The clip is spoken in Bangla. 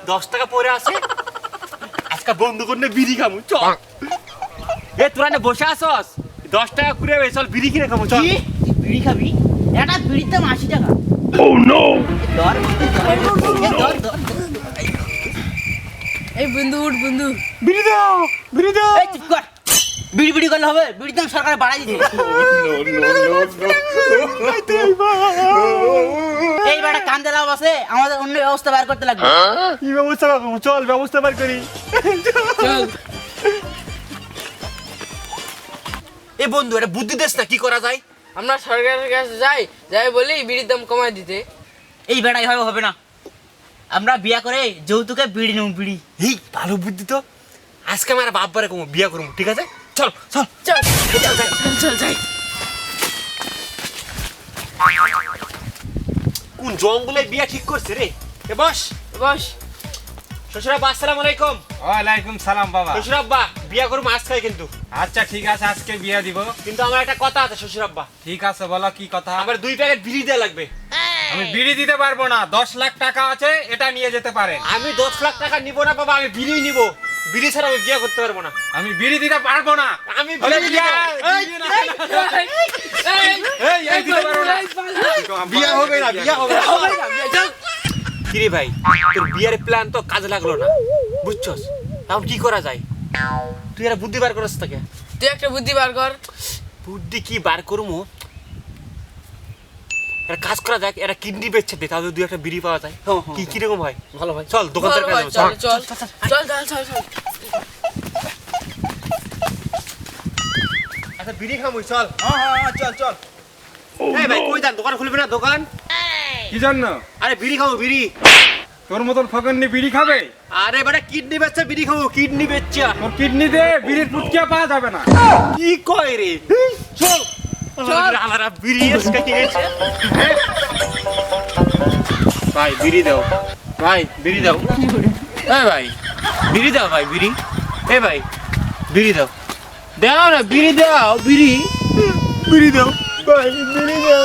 10 টাকা পরে আছে আজকে বন্ধু করে বিড়ি খামু চল এ তোরা না বসে আসস 10 টাকা করে চল বিড়ি কিনে খামু চল কি বিড়ি খাবি একটা বিড়ির দাম 80 টাকা Oh no! এই বন্ধু উঠ বন্ধু বিড়ি দাও এই চুপ কর বিড়ি বিড়ি করলে হবে বিড়ির দাম সরকার বাড়াই দিয়েছে এই বেটা কান্দে লাভ আছে আমাদের অন্য ব্যবস্থা বের করতে লাগবে কি ব্যবস্থা করবো চল ব্যবস্থা বার করি চল এ বন্ধু এটা বুদ্ধি দেস না কি করা যায় আমরা সরকারের কাছে যাই বলি বিড়ির দাম কমায় দিতে এই বেটা এইভাবে হবে না আমরা বিয়া করে যৌতুকে বিড়ি নেব বিড়ি এই ভালো বুদ্ধি তো আজকে আমার বাপবারে কমো বিয়া করবো ঠিক আছে চল চল চল চল যাই কোন জঙ্গলে বিয়া ঠিক করছে রে এ বস বস শ্বশুর আব্বা আসসালামু আলাইকুম ওয়ালাইকুম সালাম বাবা। শ্বশুর আব্বা বিয়া করবো মাছ খাই কিন্তু আচ্ছা ঠিক আছে, আজকে বিয়ে দিব। কিন্তু আমার একটা কথা আছে শ্বশুর আব্বা ঠিক আছে, বলো কি কথা। আমার 2 প্যাকেট বিড়ি দেওয়া লাগবে আমি বিড়ি দিতে পারবো না, 10 লাখ টাকা আছে, এটা নিয়ে যেতে পারেন। আমি 10 লাখ টাকা নিব না বাবা আমি বিড়ি নিব বিড়ি ছাড়া আমি বিয়া করতে পারবো না আমি বিড়ি দিতে পারবো না। আমি বলে বিড়ি বিয়া- নিবো। এই, এই দিতে পারবো না। বিয়া হবে না বিয়া হবে না কিরে ভাই তোর বিয়ের প্ল্যান তো কাজে লাগলো না বুঝছস এখন কি করা যায় তুই এরা বুদ্ধি বার করছ তাকে তুই একটা বুদ্ধি বার কর বুদ্ধি কি বার করবো একটা কাজ করা যাক এরা কিডনি বেচছে দে তাহলে 2 একটা বিড়ি পাওয়া যায় কি কিরকম হয় ভালো ভাই চল দোকান থেকে চল চল চল চল চল চল চল আচ্ছা বিড়ি খামুই চল হ্যাঁ চল চল এই ভাই কই যান দোকান খুলবে না দোকান কি জন্য? আরে বিড়ি খাবো বিড়ি তোর মতন ফকন্নি বিড়ি খাবে? আরে বেটা কিডনি বেচছে বিড়ি খাবো কিডনি বেচছে তোর কিডনি দে, বিড়ির পুটকিয়া পাওয়া যাবে না। কি কয় রে চল চল আলারা বিড়ি এসে গেছে ভাই বিড়ি দাও ভাই বিড়ি দাও এই ভাই বিড়ি দাও ভাই বিড়ি এই ভাই বিড়ি দাও দাও না বিড়ি দাও বিড়ি বিড়ি দাও ভাই বিড়ি দাও